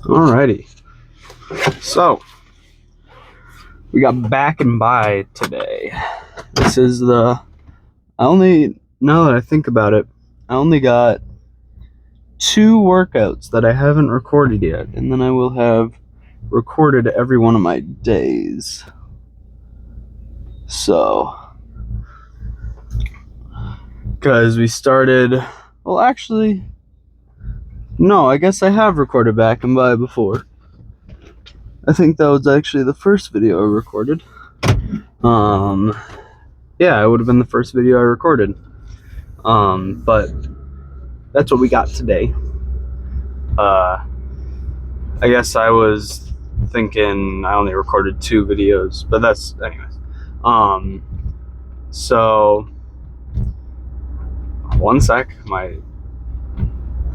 Alrighty, so we got back and by today. This is now that I think about it, I only got 2 workouts that I haven't recorded yet, and then I will have recorded every one of my days. So, because we started, well, actually, no, I guess I have recorded back and by before. I think that was actually the first video I recorded. Yeah, it would have been the first video I recorded. But that's what we got today. I guess I was thinking I only recorded 2 videos, but that's, anyways. So, one sec, my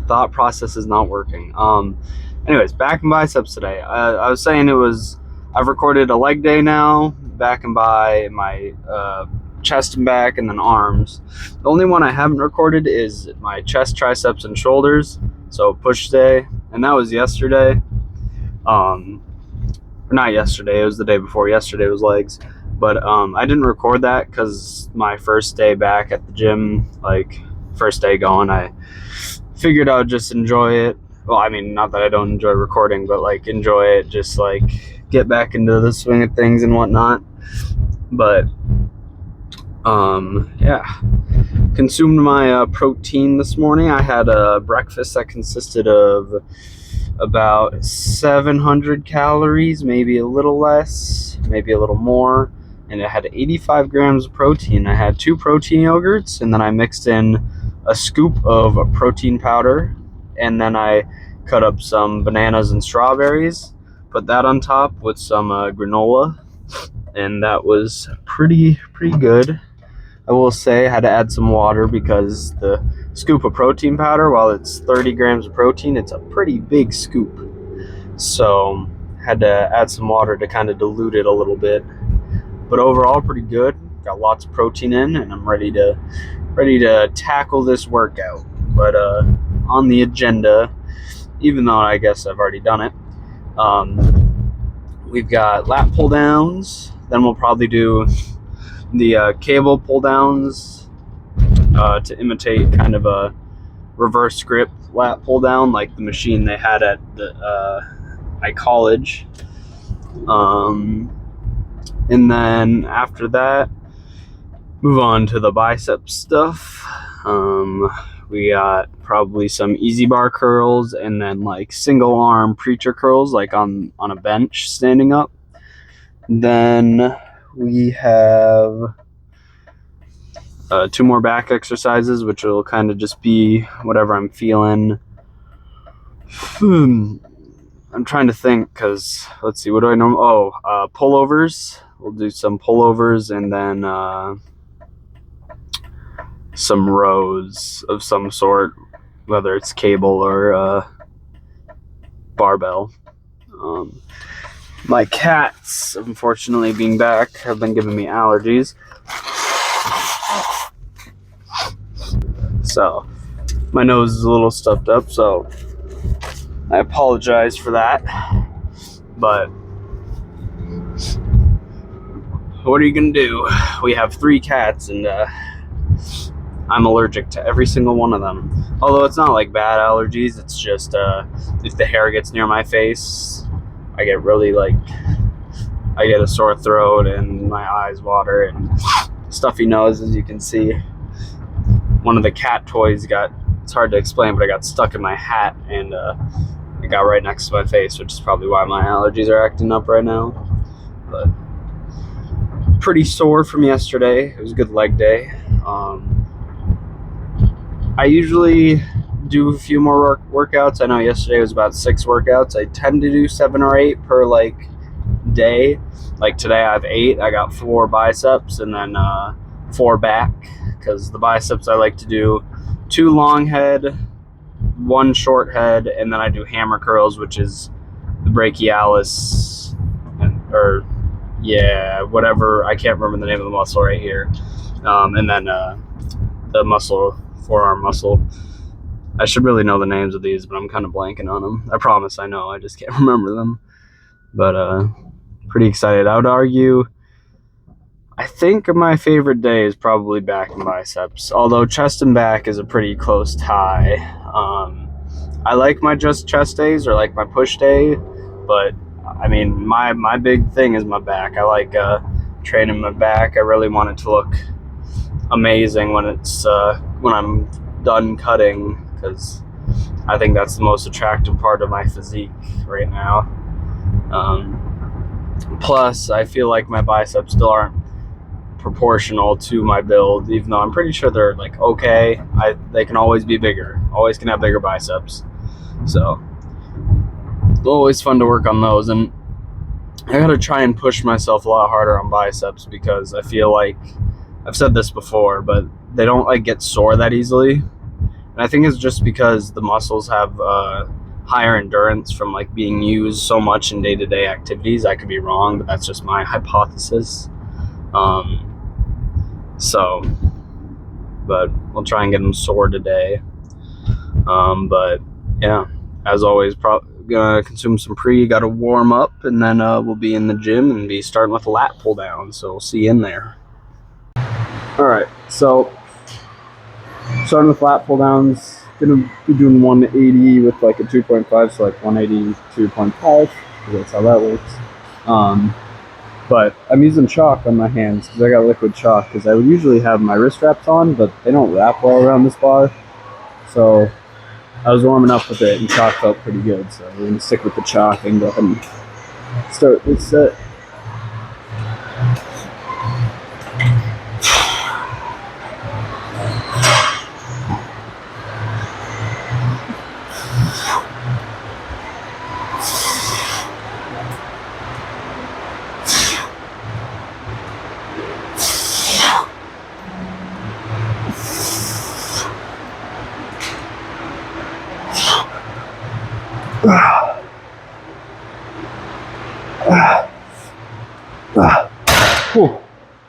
thought process is not working. Anyways, back and biceps today. I was saying I've recorded a leg day now, back and by, my chest and back, and then arms. The only one I haven't recorded is my chest, triceps, and shoulders. So push day, and that was yesterday. Not yesterday, it was the day before. Yesterday was legs. But I didn't record that because my first day back at the gym, like first day going, I figured I would just enjoy it. Well, I mean, not that I don't enjoy recording, but like enjoy it, just like get back into the swing of things and whatnot. But yeah, consumed my protein this morning. I had a breakfast that consisted of about 700 calories, maybe a little less, maybe a little more, and it had 85 grams of protein. I had 2 protein yogurts, and then I mixed in a scoop of protein powder, and then I cut up some bananas and strawberries, put that on top with some granola, and that was pretty good. I will say I had to add some water because the scoop of protein powder, while it's 30 grams of protein, it's a pretty big scoop. So had to add some water to kind of dilute it a little bit. But overall, pretty good. Got lots of protein in, and I'm ready to tackle this workout. But on the agenda, even though I guess I've already done it, we've got lat pull downs. Then we'll probably do the cable pull downs to imitate kind of a reverse grip lat pull down, like the machine they had at my college. And then after that, move on to the bicep stuff. We got probably some easy bar curls, and then like single arm preacher curls, like on a bench standing up. Then we have 2 more back exercises, which will kind of just be whatever I'm feeling. I'm trying to think, because let's see, what do I know? Pullovers. We'll do some pullovers, and then some rows of some sort, whether it's cable or barbell. My cats, unfortunately, being back, have been giving me allergies. So my nose is a little stuffed up, so I apologize for that. But what are you gonna do? We have 3 cats, and I'm allergic to every single one of them. Although it's not like bad allergies, it's just if the hair gets near my face, I get really I get a sore throat and my eyes water and stuffy nose, as you can see. One of the cat toys it's hard to explain, but it got stuck in my hat, and it got right next to my face, which is probably why my allergies are acting up right now. But pretty sore from yesterday. It was a good leg day. I usually do a few more workouts. I know yesterday was about 6 workouts. I tend to do 7 or 8 per day. Like today I have 8. I got 4 biceps and then 4 back, because the biceps I like to do 2 long head, 1 short head, and then I do hammer curls, which is the brachialis, whatever, I can't remember the name of the muscle right here, and then the muscle, forearm muscle. I should really know the names of these, but I'm kind of blanking on them. I promise I know, I just can't remember them. But pretty excited. I would argue, I think my favorite day is probably back and biceps, although chest and back is a pretty close tie. I like my just chest days or like my push day, but I mean, my big thing is my back. I like training my back. I really want it to look amazing when when I'm done cutting, because I think that's the most attractive part of my physique right now. Plus, I feel like my biceps still aren't proportional to my build, even though I'm pretty sure they're like okay. They can always be bigger. Always can have bigger biceps. So always fun to work on those, and I gotta try and push myself a lot harder on biceps, because I feel like I've said this before, but they don't like get sore that easily. And I think it's just because the muscles have higher endurance from like being used so much in day-to-day activities. I could be wrong, but that's just my hypothesis. But we'll try and get them sore today. But yeah, as always, gonna consume some pre, gotta warm up, and then we'll be in the gym and be starting with a lat pull down. So we'll see you in there. All right, so starting with lat pull downs, gonna be doing 180 with like a 2.5, so like 180 2.5, that's how that works. But I'm using chalk on my hands because I got liquid chalk, because I would usually have my wrist wraps on, but they don't wrap well around this bar. So I was warming up with it and chalk felt pretty good. So we're gonna stick with the chalk and go ahead and start this set.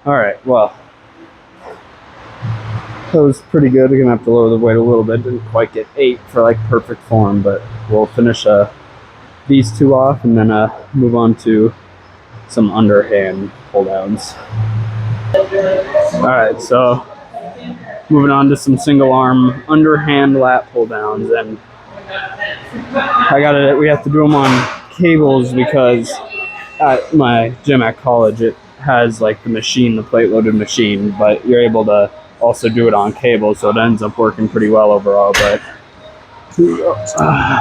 All right, well, that was pretty good. We're gonna have to lower the weight a little bit. Didn't quite get 8 for like perfect form, but we'll finish these two off and then move on to some underhand pull downs. All right, so moving on to some single arm underhand lat pull downs, and we have to do them on cables, because at my gym at college it has like the machine, the plate loaded machine, but you're able to also do it on cable, so it ends up working pretty well overall. But here we go. Go ahead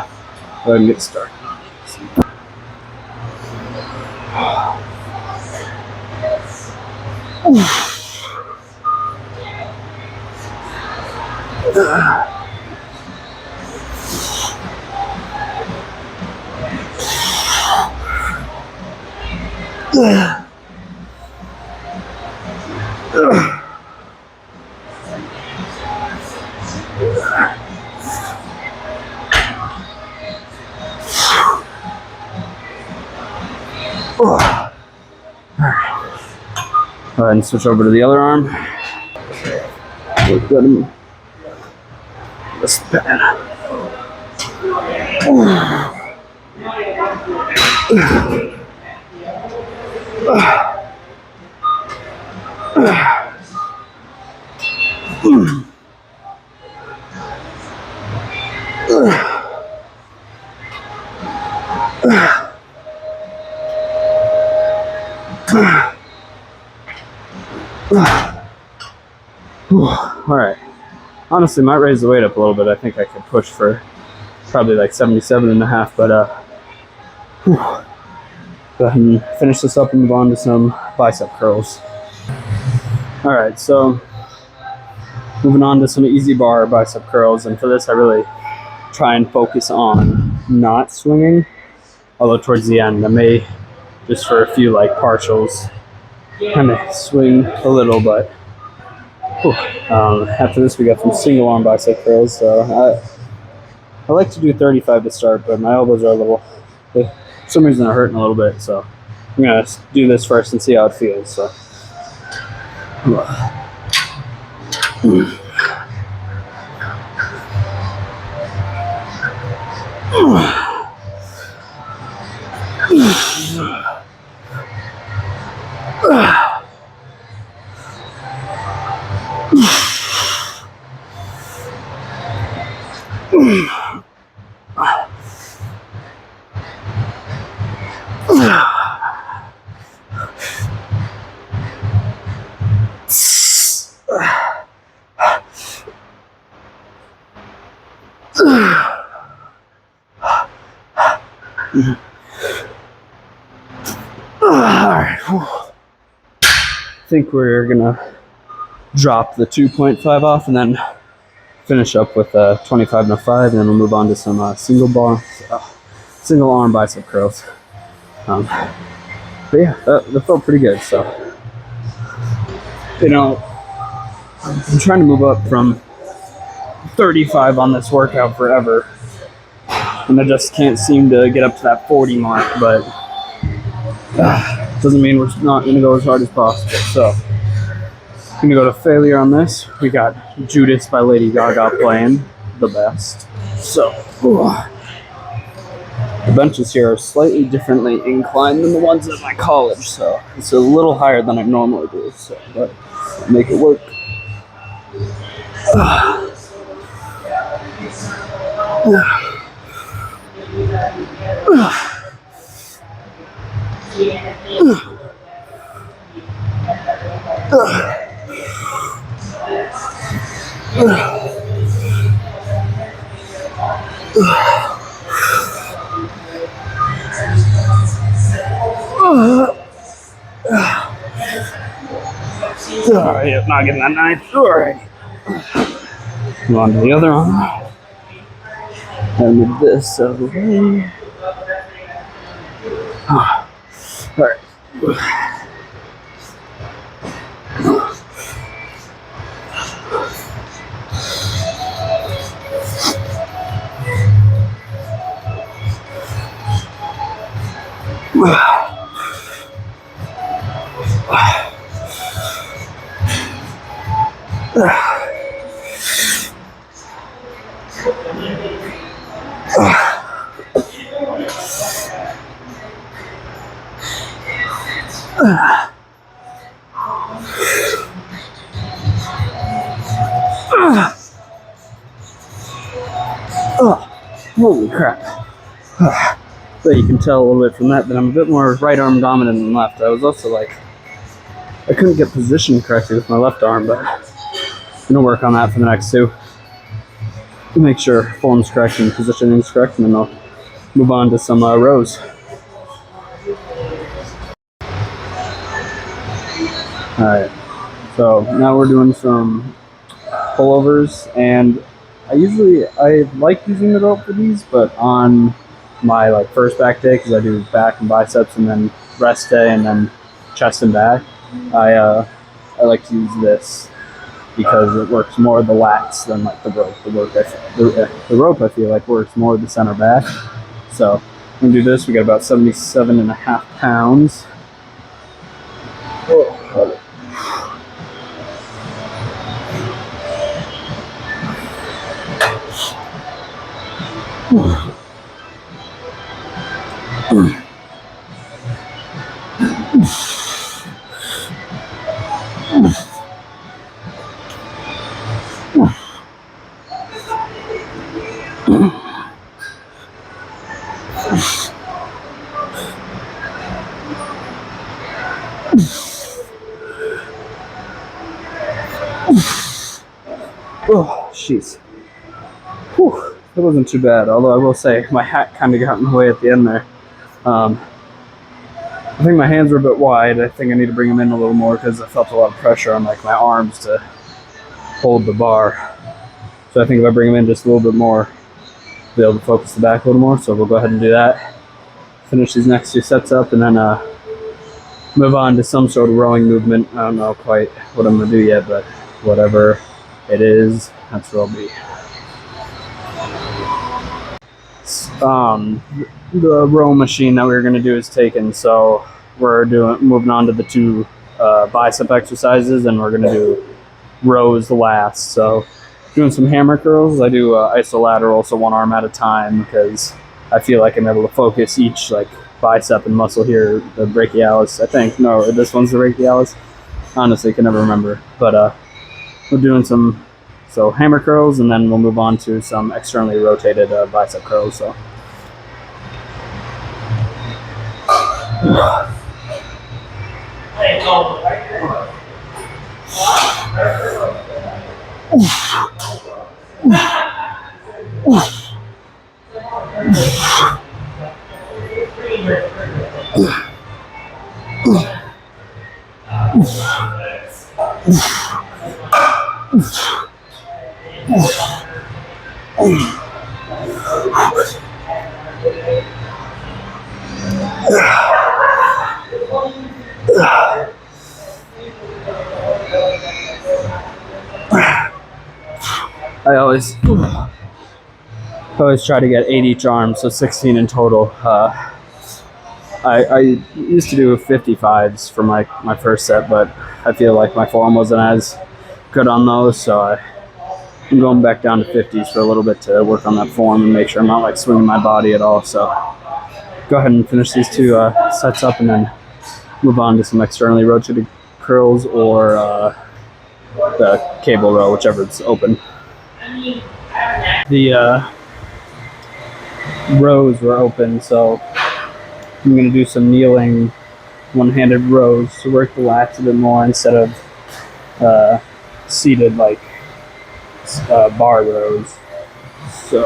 and get started. Go ahead and switch over to the other arm. We're good. This bad. All right. Honestly, might raise the weight up a little bit. I think I could push for probably like 77.5, but go ahead and finish this up and move on to some bicep curls. All right, so moving on to some easy bar bicep curls, and for this I really try and focus on not swinging, although towards the end I may, just for a few like partials, kind of swing a little, but after this we got some single arm bicep curls. So I like to do 35 to start, but my elbows are a little, for some reason they're hurting a little bit, so I'm gonna do this first and see how it feels. So Alright, I think we're gonna drop the 2.5 off and then finish up with 25 and a 5, and then we'll move on to some single arm bicep curls. But yeah, that felt pretty good. So, you know, I'm trying to move up from 35 on this workout forever, and I just can't seem to get up to that 40 mark, but doesn't mean we're not going to go as hard as possible. So, I'm going to go to failure on this. We got Judas by Lady Gaga playing the best. So, the benches here are slightly differently inclined than the ones at my college, so it's a little higher than I normally do, so but I'll make it work. Alright, yep, not getting that knife. Alright. Move on to the other arm. And move this out of the way. Alright. Holy crap. But you can tell a little bit from that I'm a bit more right arm dominant than left. I was also like, I couldn't get positioned correctly with my left arm, but I'm gonna work on that for the next two. Make sure form's correct and positioning's correct, and then I'll move on to some rows. Alright, so now we're doing some pullovers, and I like using the rope for these, but on my first back day, because I do back and biceps, and then rest day, and then chest and back, I like to use this because it works more the lats than the rope. The rope I feel like works more the center back. So I'm gonna do this. We got about 77.5 pounds. Oh, jeez. Whew, that wasn't too bad, although I will say my hat kind of got in the way at the end there. I think my hands were a bit wide. I think I need to bring them in a little more because I felt a lot of pressure on my arms to hold the bar. So I think if I bring them in just a little bit more, I'll be able to focus the back a little more. So we'll go ahead and do that. Finish these next two sets up, and then move on to some sort of rowing movement. I don't know quite what I'm going to do yet, but whatever it is, that's where I'll be. The row machine that we were going to do is taken, so we're moving on to the two bicep exercises, and we're going to do rows last. So doing some hammer curls. I do isolateral, so one arm at a time, because I feel like I'm able to focus each like bicep and muscle here, the brachialis, I think. No, this one's the brachialis. Honestly, can never remember. But we're doing some hammer curls, and then we'll move on to some externally rotated bicep curls. So. I always try to get 8 each arm, so 16 in total. I used to do 55s for my first set, but I feel like my form wasn't as good on those, so I'm going back down to 50s for a little bit to work on that form and make sure I'm not like swinging my body at all. So go ahead and finish these two sets up, and then move on to some externally rotated curls or the cable row, whichever is open. The rows were open, so I'm going to do some kneeling one-handed rows to work the lats a bit more instead of seated like bar rows. So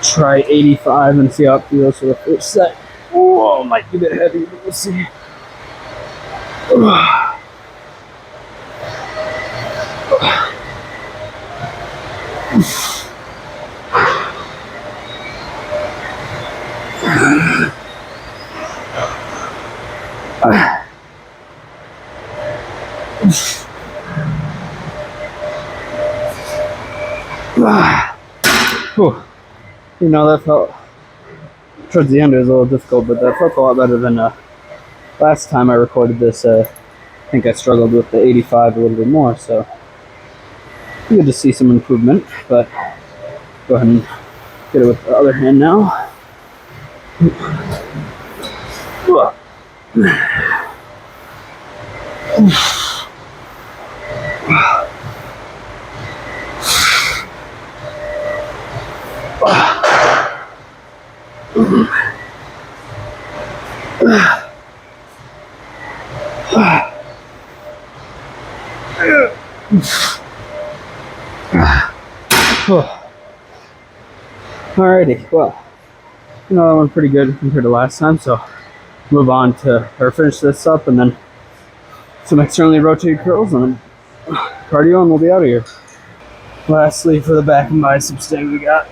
try 85 and see how it feels for the first set. Oh, might be a bit heavy, but we'll see. You know, that felt towards the end it was a little difficult, but that felt a lot better than last time I recorded this. I think I struggled with the 85 a little bit more, so good to see some improvement. But go ahead and get it with the other hand now. Alrighty, well, you know, that went pretty good compared to last time, so move on to, or finish this up, and then some externally rotated curls, and then cardio, and we'll be out of here. Lastly, for the back and biceps day, we got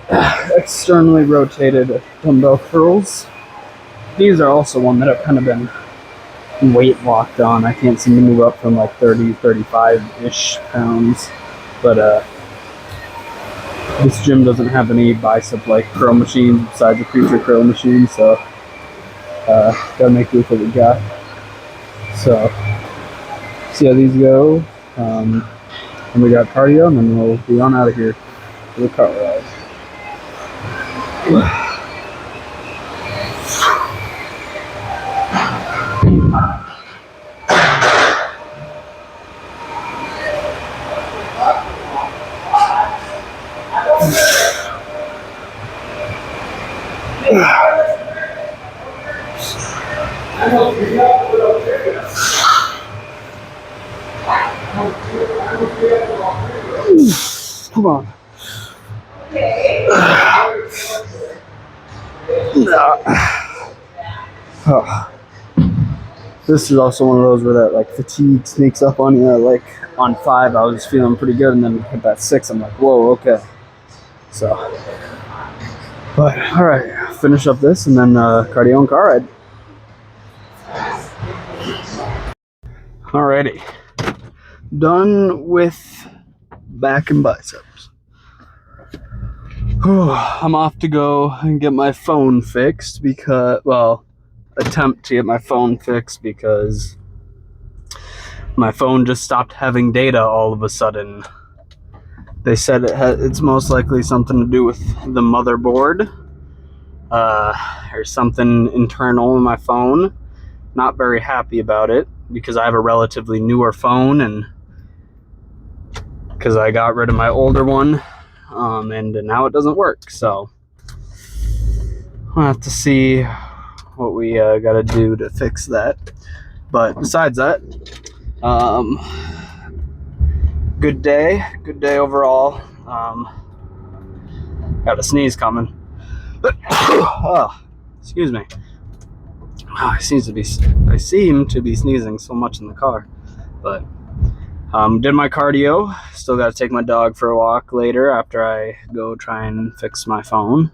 externally rotated dumbbell curls. These are also one that I've kind of been weight locked on. I can't seem to move up from like 30, 35-ish pounds, but this gym doesn't have any bicep like curl machines besides the future curl machine, so gotta make do with what we got. So see how these go, and we got cardio, and then we'll be on out of here for the car ride. Come on. Oh. This is also one of those where that like fatigue sneaks up on you. Like on 5, I was feeling pretty good, and then hit that 6, I'm like, whoa, okay. So, but all right, finish up this, and then cardio and car ride. Alrighty, done with back and biceps. I'm off to go and get my phone fixed because, well, attempt to get my phone fixed because my phone just stopped having data all of a sudden. They said it's most likely something to do with the motherboard. There's something internal in my phone. Not very happy about it because I have a relatively newer phone and because I got rid of my older one, and now it doesn't work. So I'll have to see what we got to do to fix that. But besides that, good day overall. Got a sneeze coming. Oh, excuse me. I seem to be sneezing so much in the car. But did my cardio. Still got to take my dog for a walk later after I go try and fix my phone.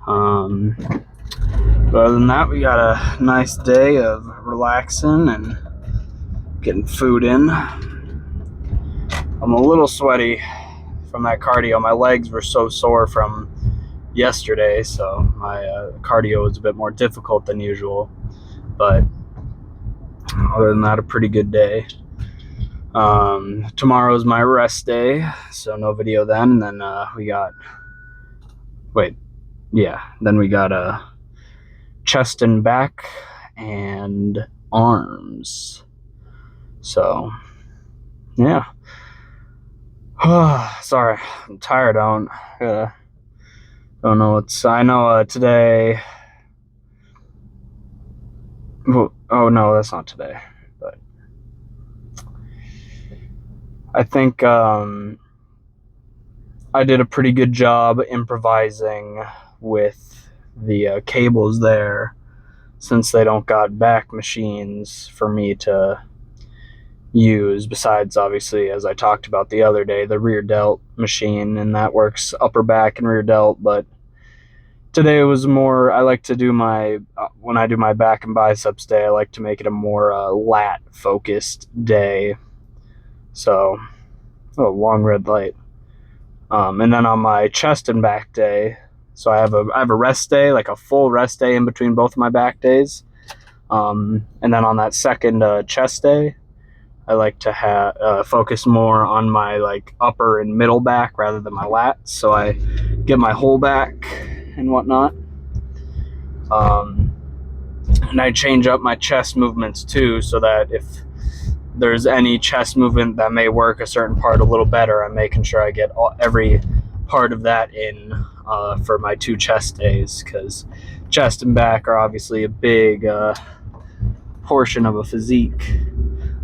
But other than that, we got a nice day of relaxing and getting food in. I'm a little sweaty from that cardio. My legs were so sore from yesterday, so my cardio was a bit more difficult than usual. But other than that, a pretty good day. Tomorrow's my rest day, so no video then. And then we got chest and back and arms. So yeah. Sorry, I'm tired. Don't know what's. I know today. Oh no, that's not today. But I think I did a pretty good job improvising with the cables there, since they don't got back machines for me to use, besides obviously, as I talked about the other day, the rear delt machine, and that works upper back and rear delt. But today it was more, I like to do my when I do my back and biceps day, I like to make it a more lat focused day. So long red light. And then on my chest and back day, so I have a rest day, like a full rest day in between both of my back days. And then on that second chest day, I like to focus more on my like upper and middle back rather than my lats, so I get my whole back and whatnot. And I change up my chest movements too, so that if there's any chest movement that may work a certain part a little better, I'm making sure I get every part of that in for my 2 chest days, because chest and back are obviously a big portion of a physique.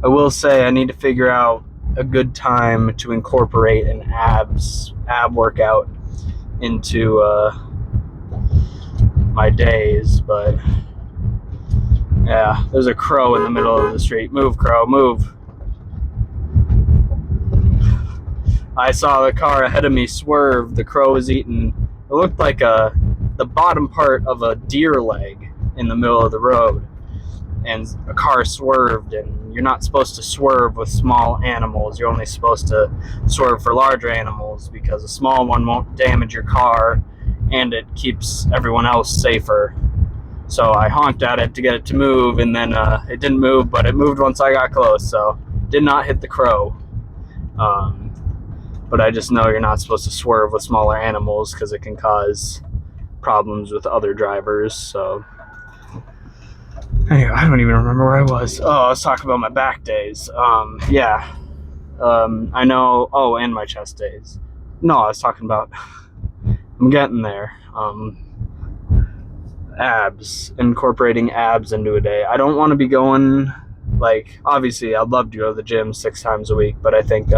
I will say I need to figure out a good time to incorporate an ab workout into my days, but yeah, there's a crow in the middle of the street. Move, crow, move. I saw the car ahead of me swerve. The crow was eating, it looked like the bottom part of a deer leg in the middle of the road, and a car swerved. And you're not supposed to swerve with small animals. You're only supposed to swerve for larger animals, because a small one won't damage your car and it keeps everyone else safer. So I honked at it to get it to move, and then it didn't move, but it moved once I got close, so did not hit the crow. But I just know you're not supposed to swerve with smaller animals because it can cause problems with other drivers. So anyway, I don't even remember where I was. Oh, I was talking about my back days. I know. Oh, and my chest days. No, I was talking about, I'm getting there. Abs, incorporating abs into a day. I don't want to be going, like, obviously I'd love to go to the gym 6 times a week, but I think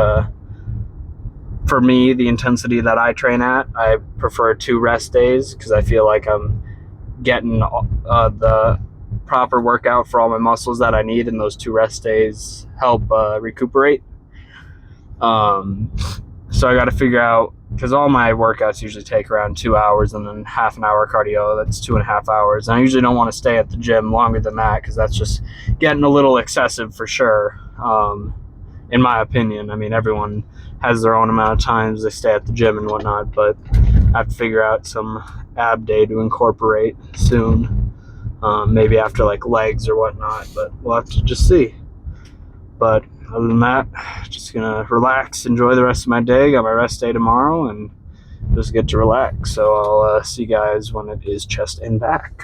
for me, the intensity that I train at, I prefer 2 rest days, because I feel like I'm getting the proper workout for all my muscles that I need, and those 2 rest days help recuperate. So I got to figure out, because all my workouts usually take around 2 hours, and then half an hour cardio, that's 2.5 hours. And I usually don't want to stay at the gym longer than that, because that's just getting a little excessive for sure, in my opinion. I mean, everyone has their own amount of times they stay at the gym and whatnot, but I have to figure out some ab day to incorporate soon, maybe after like legs or whatnot, but we'll have to just see. But other than that, just gonna relax, enjoy the rest of my day. Got my rest day tomorrow, and just get to relax. So I'll see you guys when it is chest and back.